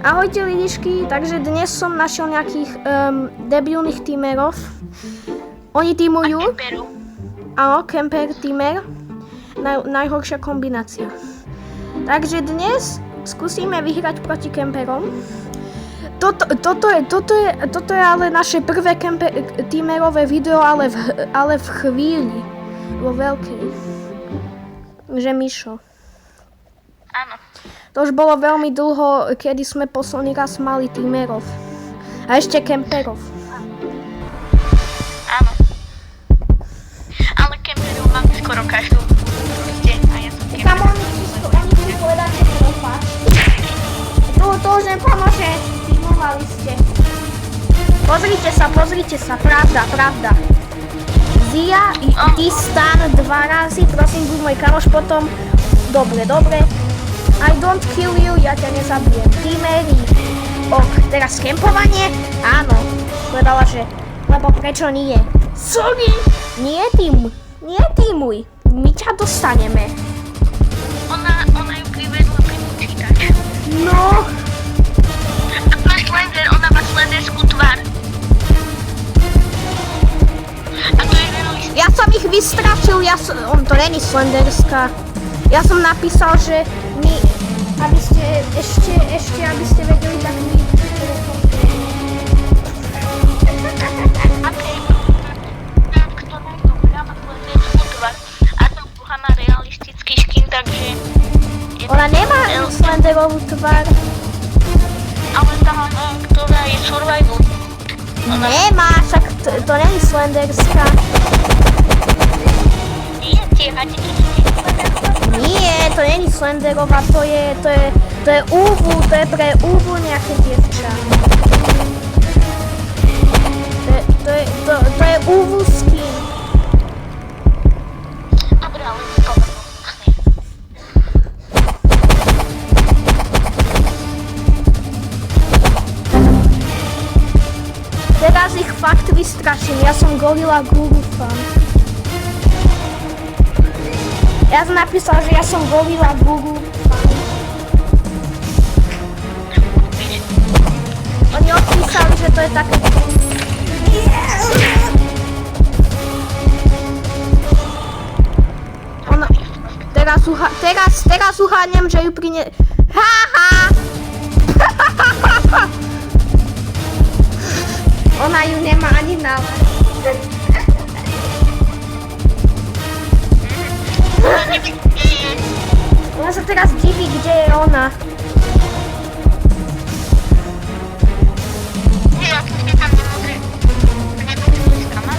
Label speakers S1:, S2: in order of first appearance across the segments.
S1: Ahojte lidičky, takže dnes som našiel nejakých debilných tímerov. Oni tímujú. Áno, kemper tímer. Najhoršia kombinácia. Takže dnes skúsime vyhrať proti kemperom. Toto je ale naše prvé tímerové video, ale v chvíli. Vo veľkej. Že Mišo.
S2: Áno.
S1: To už bolo veľmi dlho, kedy sme posledný raz mali tímerov. A ešte kemperov.
S2: Áno. Ale kemperov máme skoro každú proste. A ja som kemper.
S1: Kam oni chcú povedať, že prepáč. To už nepomôže. Tímovali ste. Pozrite sa. Pravda. Zia, ty stan 2 razy, prosím, buď môj kamoš potom. Dobre. I don't kill you, ja ťa nezabijem. Tímery. Ok, teraz kempovanie? Áno. Povedala, že... Lebo prečo nie? Sorry. Nie tímuj. My ťa dostaneme.
S2: Ona ju privedla pri počítač.
S1: No.
S2: A máš slender, ona má slenderskú tvár. A to je veľmi...
S1: Ja som ich vystrašil, to není slenderská. Ja som napísal, že my, aby ste aby ste vedeli, tak my...
S2: Ktorá je dobrá, má slenderskú tvár. A to Boha má realistický skin, takže...
S1: Ona nemá slenderovú tvár.
S2: Ale tá, ktorá je survival.
S1: Nemá, však to není slenderská.
S2: Nie, tie hadiky sú
S1: Nie, to není slenderová, to je UVU, to je pre UVU nejaké dievča. To je UVU skin.
S2: Dobre, ale to
S1: Teraz ich fakt vystraším, ja som Gorilla Guru fan. Ja som napísal, že ja som Gorilla Guru fan. Oni odpísali, že to je také... Ona... Teraz uhádnem, že ju prine... Haha! Ona ju nemá ani na Ona sa teraz diví, kde je ona.
S2: Ja som si tam nemôže. Nebudem strana.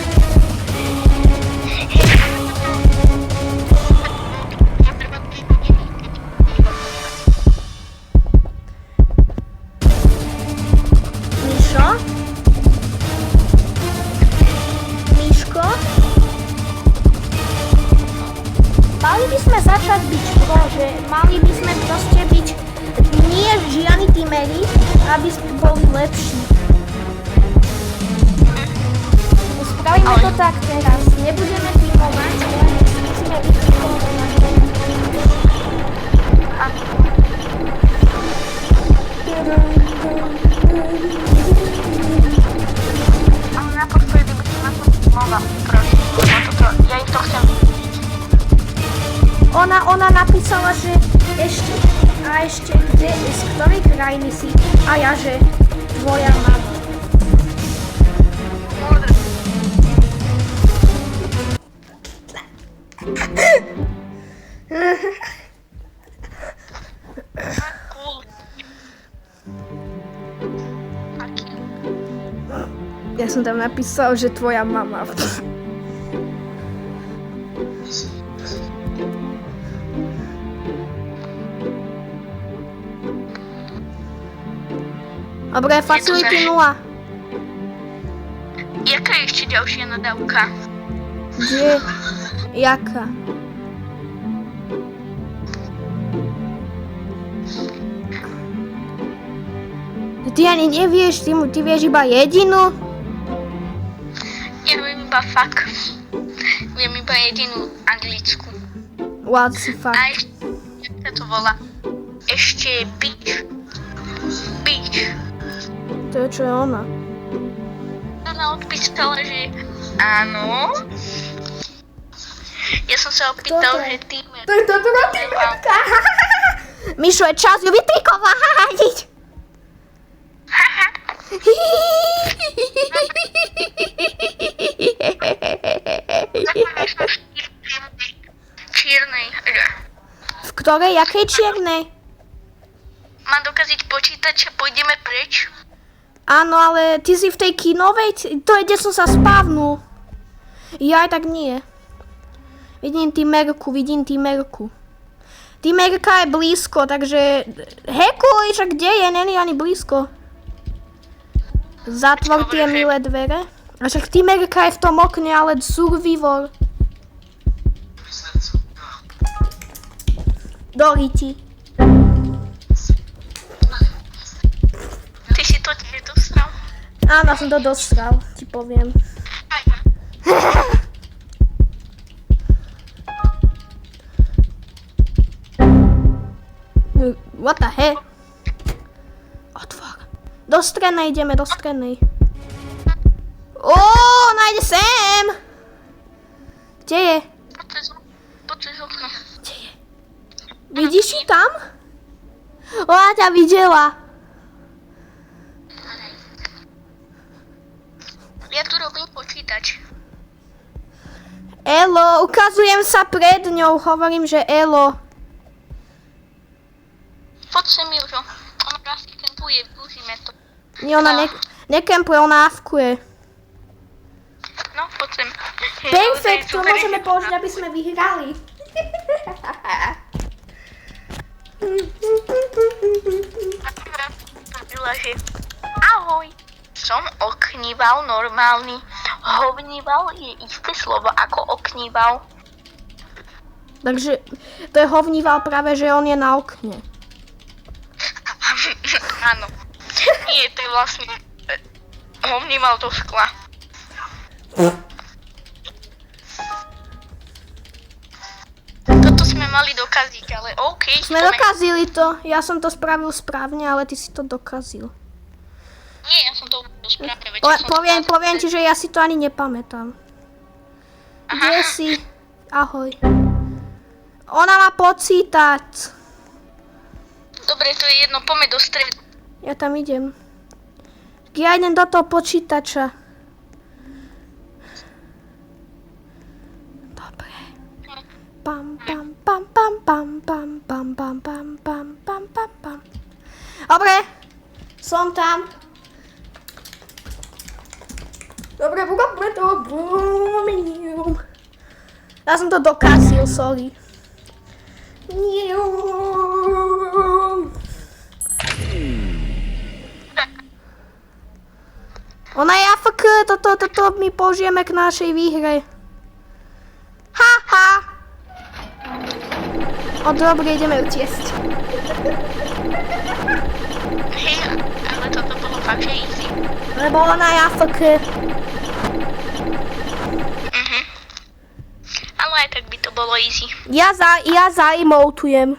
S1: Mišo? Miško? Mali by sme začať byť pro, že mali by sme proste byť nie žiadni tímeri, aby sme boli lepší. Spravíme to tak teraz. Nebudeme tímovať, ale musíme byť tímovať.
S2: Ale naposledy by som na to mohla, prosím, lebo toto, ja ich to chcem vidieť.
S1: Ona napísala, že ešte kde, z ktorej krajiny si? A ja, že tvoja mama.
S2: Cool.
S1: Ja som tam napísal, že tvoja mama. Dobre, facility 0.
S2: Jaká je ešte ďalšia nadávka?
S1: Kde? Jaká? Ty ani nevieš, ty vieš iba jedinu?
S2: Ja viem iba fuck. Viem iba jedinú anglickú.
S1: What the fuck?
S2: A ešte, jak sa to volá? Ešte bitch. Bitch.
S1: to je, čo je ona.
S2: Ona odpísala, že áno. Ja som sa opýtal, že týmer.
S1: To je to druhá týmerka. Mišo, je čas ju vytrikovať.
S2: Čiernej.
S1: V ktorej, jakej čiernej?
S2: Mám dokaziť počítač a pôjdeme preč?
S1: Áno, ale ty si v tej kinovej? To je, kde som sa spávnul. Ja aj tak nie. Vidím Timerku. Timerka je blízko, takže... Hekuj, však kde je? Není ani blízko. Zatvor tie milé dvere. A však Timerka je v tom okne, ale survivor. Doriti.
S2: Ty si to tiež dostal?
S1: Áno, som to dostal, ti poviem. What the heck? Otvor. Do strednej ideme, do strednej. Nájde sem! Kde je?
S2: Poď cez okno.
S1: Kde je? Vidíš ji tam? Ona ťa videla.
S2: Ja tu robím počítač.
S1: Elo, ukazujem sa pred ňou, hovorím, že Elo.
S2: Poď sem, Južo. Ona asi kempuje, využíme to.
S1: Nie, ona nekempuje, ona avkuje.
S2: No, poď sem.
S1: Perfekt, to môžeme použiť, aby sme vyhrali.
S2: Že ahoj, som okníval normálny. Hovníval je isté slovo ako okníval.
S1: Takže to je hovníval práve, že on je na okne.
S2: Áno. Nie, to je vlastne hovníval do skla. Toto sme mali dokaziť, ale OK.
S1: Sme dokazili to, ja som to spravil správne, ale ty si to dokazil.
S2: Nie, ja som to urobil správne, veď ja som
S1: Poviem ti, že ja si to ani nepamätám. Kde si? Ahoj. Ona má počítať.
S2: Dobre, to je jedno, poďme do stredu.
S1: Ja tam idem. Ja idem do toho počítača. Dobre. Pam, pam, pam, pam, pam, pam, pam, pam, pam, pam, pam, pam, pam. Dobre. Som tam. Dobre, urobme to. Ja som to dokazil, sorry. Ona je AFK, toto my použijeme k našej výhre. Haha. Dobre, ideme utiesť.
S2: Hej, ale toto bolo fakt, že easy.
S1: Lebo ona je AFK.
S2: Ale aj tak by to bolo easy.
S1: Ja zaemotujem.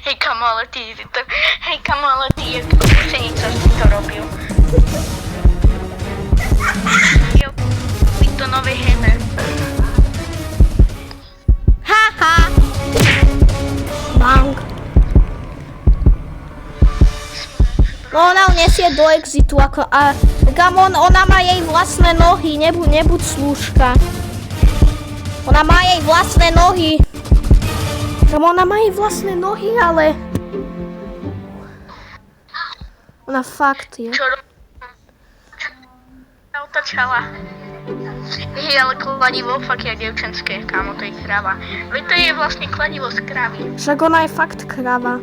S2: Hej, kamo, ale ty, jak to senica si to robil. Jo, buď to nový hammer.
S1: Haha. Bang. No ona unesie do exitu ako... Gamon, ona má jej vlastné nohy, nebuď slúžka. Ona má jej vlastné nohy. Gamon, ona má jej vlastné nohy, ale... Ona fakt je.
S2: Čo sa otačala. Hej, ale kladivo fakt je dievčenské, kámo, to je krava. Veď to je vlastne kladivo z kravy.
S1: Však ona je fakt krava.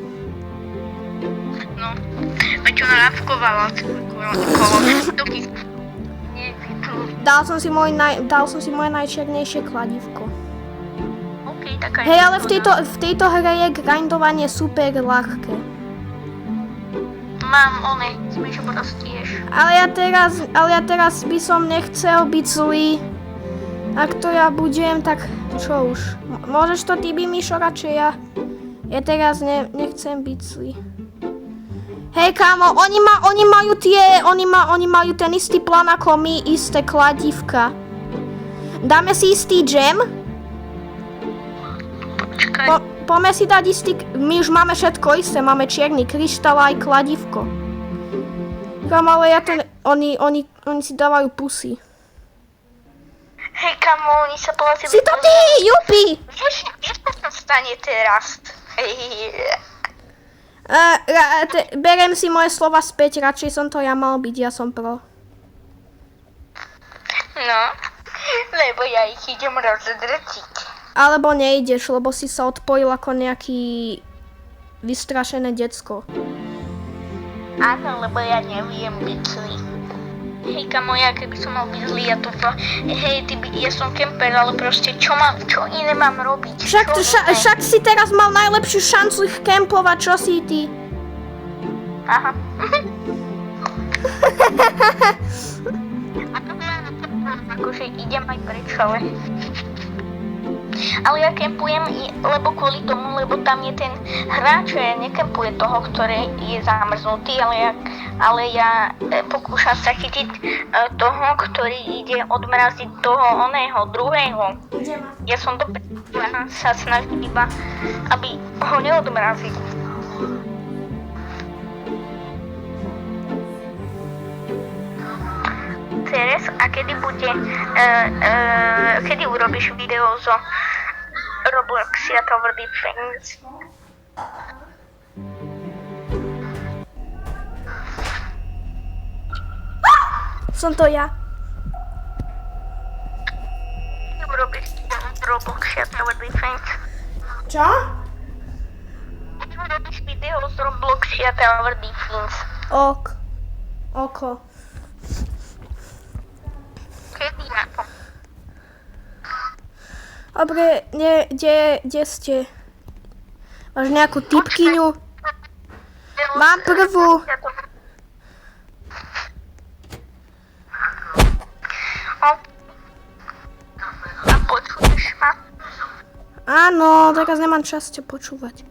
S2: No, veď ona rávkovala kolo.
S1: Dal som si moje najčiernejšie kladívko.
S2: OK, taká je.
S1: Hej, ale v tejto hre je grindovanie super ľahké.
S2: Mám one, smíš tiež.
S1: Ale ja teraz by som nechcel byť zlý. Ak to ja budem, tak čo už. Môžeš to ty by, Mišo, radšej ja. Ja teraz nechcem byť zlý. Hej, kámo, oni majú ten istý plán ako my, isté kladívka. Dáme si istý džem?
S2: Počkaj.
S1: Poďme si dať istý... My už máme všetko isté, máme čierny kryštál aj kladívko. Kámo, ale oni si dávajú pusy.
S2: Hej, kamo, oni sa plazili.
S1: Si to ty, Jupi!
S2: Vieš, čo sa stane teraz?
S1: Berem si moje slova späť, radšej som to ja mal byť, ja som pro.
S2: No, lebo ja ich idem rozdrtiť.
S1: Alebo nejdeš, lebo si sa odpojil ako nejaký vystrašené decko.
S2: Áno, lebo ja neviem byť zlý. Hej, kamo, ja keby som mal byť zlý, ja to... Hej, ja som kemper, ale proste čo iné mám robiť?
S1: Však si teraz mal najlepšiu šancu ich kempovať, čo si ty?
S2: Aha. A to akože idem aj preč, ale ja kempujem, lebo kvôli tomu, lebo tam je ten hráč, nekempuje toho, ktorý je zamrznutý, ale ja pokúšam sa chytiť toho, ktorý ide odmraziť toho oného druhého. Ja som sa snažím iba, aby ho neodmrazil. Ceres, a kedy bude, kedy urobíš video zo Robloxia Tower Defense?
S1: Som to ja.
S2: Kedy urobíš video z Robloxia Tower Defense?
S1: Čo?
S2: Kedy urobíš video z Robloxia Tower Defense?
S1: Oko.
S2: Kedy na to?
S1: Dobre, kde ste? Máš nejakú typkyňu? Mám prvú.
S2: A počuješ ma?
S1: Áno, teraz nemám čas ťa počúvať.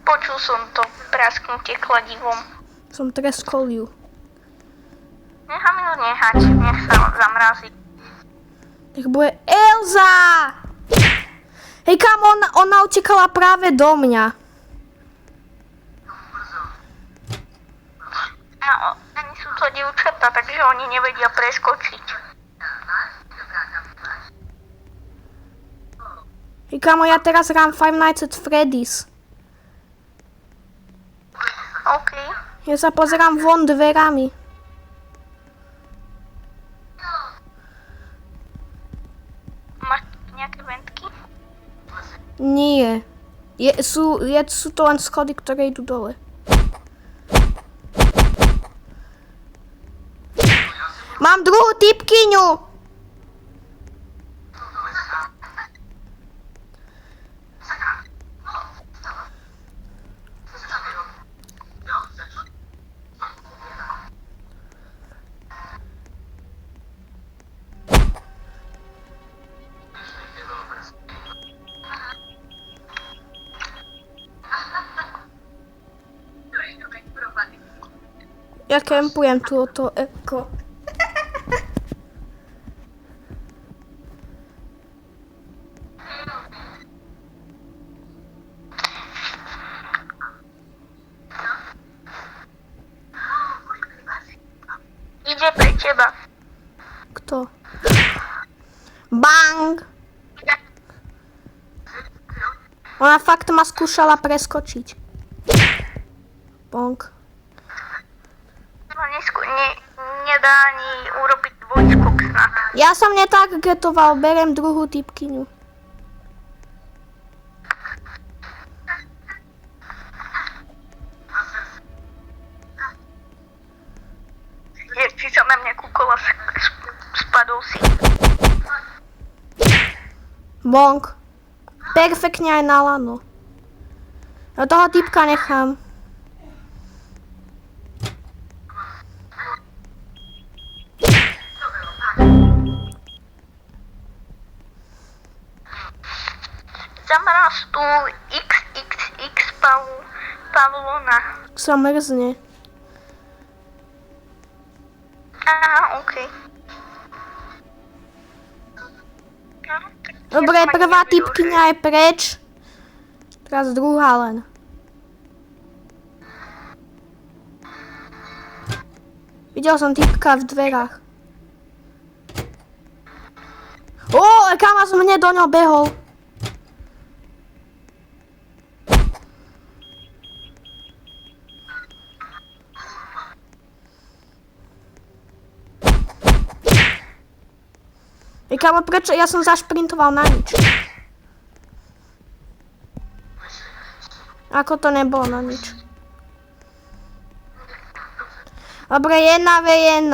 S2: Počul som to prasknutie kladivom.
S1: Som treskol ju.
S2: Nechám ju nehať, nech sa zamrazí.
S1: Nech bude Elza! Hej, kam ona utekala práve do mňa.
S2: No, oni sú to dievčatá, takže oni nevedia preskočiť.
S1: Hej, kamo, ja teraz hrám Five Nights at Freddy's.
S2: OK.
S1: Ja sa pozerám von dverami.
S2: Máš nejaké ventky?
S1: Nie. Sú to len schody, ktoré idú dole. Mám druhú typkyňu. Ja kempujem túto eko.
S2: Ide pre teba.
S1: Kto? Bang! Ona fakt ma skúšala preskočiť. Bonk.
S2: Nedá ani urobiť dvojskok snad.
S1: Ja som netargetoval, berem druhú typkyňu.
S2: Či sa na mňa kúkola, spadol si.
S1: Bonk. Perfektne aj na lano. Ja toho typka nechám.
S2: zamraz tu XXX Pavlona.
S1: Sa mrzne.
S2: Aha, okej. No, tak
S1: Dobre,
S2: ja som ani
S1: prvá
S2: nevedel,
S1: typkyňa je preč. Teraz druhá len. Videl som typka v dverách. Kam som hneď do ňoho behol. Kámo, prečo? Ja som zašprintoval na nič. Ako to nebolo na nič. Dobre, 1v1.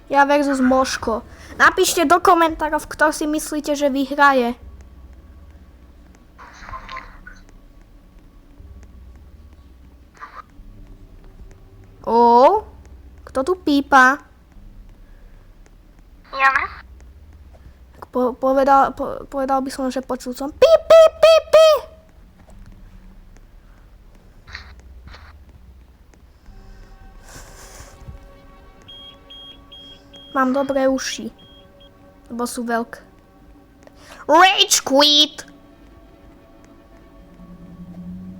S1: Ja versus Moško. Napíšte do komentárov, kto si myslíte, že vyhraje. Kto tu pípa?
S2: Ja ne?
S1: Povedal by som, že počul som pí, pí, pí, pí. Mám dobré uši. Lebo sú veľké. Rage quit!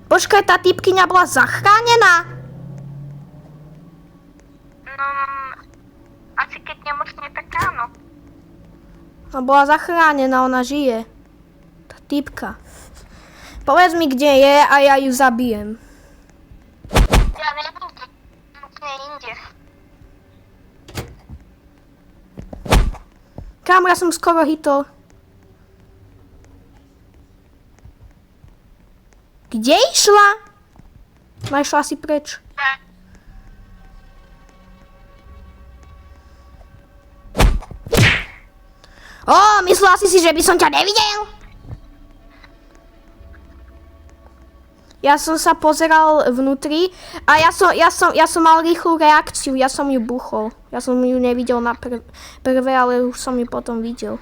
S1: Počkaj, tá typkyňa bola zachránená?
S2: No, asi keď nemocne, tak áno.
S1: No bola zachránená, ona žije. Tá typka. Povedz mi, kde je a ja ju zabijem.
S2: Ja neviem, úplne inde.
S1: Kámo, ja som skoro hitol. Kde išla? No išla si preč. Myslela si, že by som ťa nevidel? Ja som sa pozeral vnútri a ja som mal rýchlu reakciu, ja som ju buchol. Ja som ju nevidel na prvé, ale už som ju potom videl.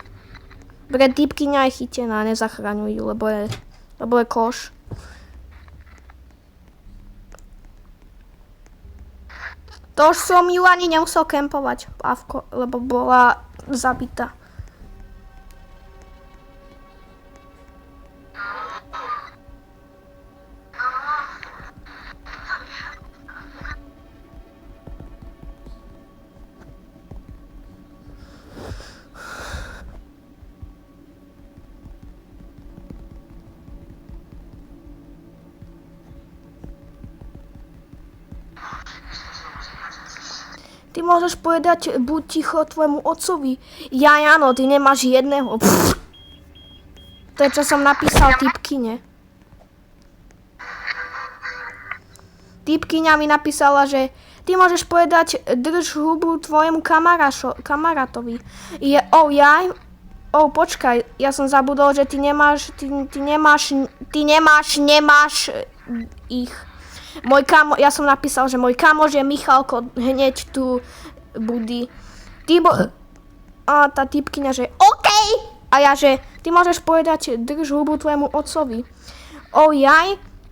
S1: Dobre, typkyňa je chytená, nezachraňuj ju, lebo je koš. To už som ju ani nemusel kempovať, lebo bola zabitá. Ty môžeš povedať, buď ticho tvojmu otcovi. Ja áno, ty nemáš jedného. Pff. To je, čo som napísal typkyne. Typkyňa mi napísala, že ty môžeš povedať, drž hubu tvojemu kamarátovi. Počkaj, ja som zabudol, že ty nemáš ich. Ja som napísal, že môj kamoš je Michalko, hneď tu budí. A tá typkyňa, že OK! A ja, že ty môžeš povedať, drž hubu tvojemu otcovi.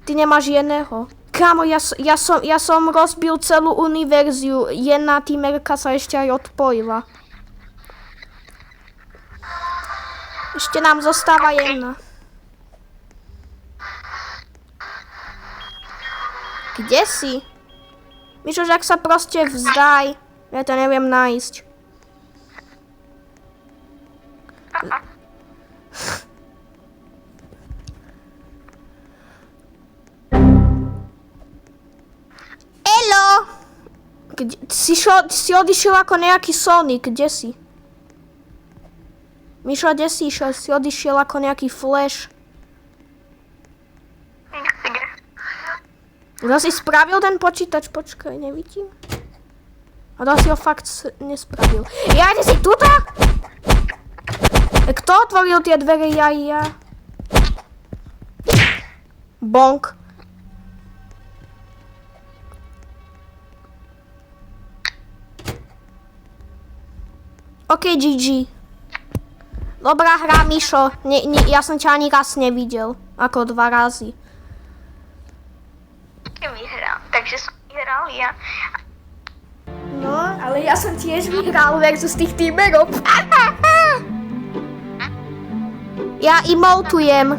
S1: Ty nemáš jedného. Kámo, ja som rozbil celú univerziu, jedna týmerka sa ešte aj odpojila. Ešte nám zostáva jedna. Kde si? Myšo, že ak sa proste vzdaj. Ja to neviem nájsť. Elo! Si odišiel ako nejaký Sonic, kde si? Myšo, kde si išiel? Si odišiel ako nejaký Flash. Kto si spravil ten počítač? Počkaj, nevidím. A to si ho fakt nespravil. Ty si tuto? Kto otvoril tie dvere? Ja. Bonk. OK, GG. Dobrá hra, Mišo. Ja som ťa ani raz nevidel. Ako 2 razy.
S2: Vyhral, takže som vyhral ja.
S1: No, ale ja som tiež vyhral versus tých týmerov. Ja emotujem.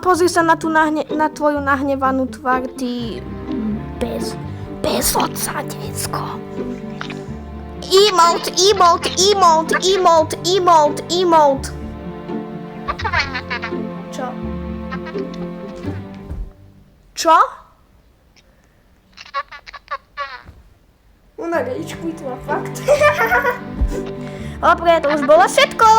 S1: Pozri sa na tvoju nahnevanú tvár, ty bez otca, decko. Emote.
S2: Počúvaj ma teda.
S1: Čo? Čo? No, rejčkuj to, fakt. Dobre, to už bolo všetko.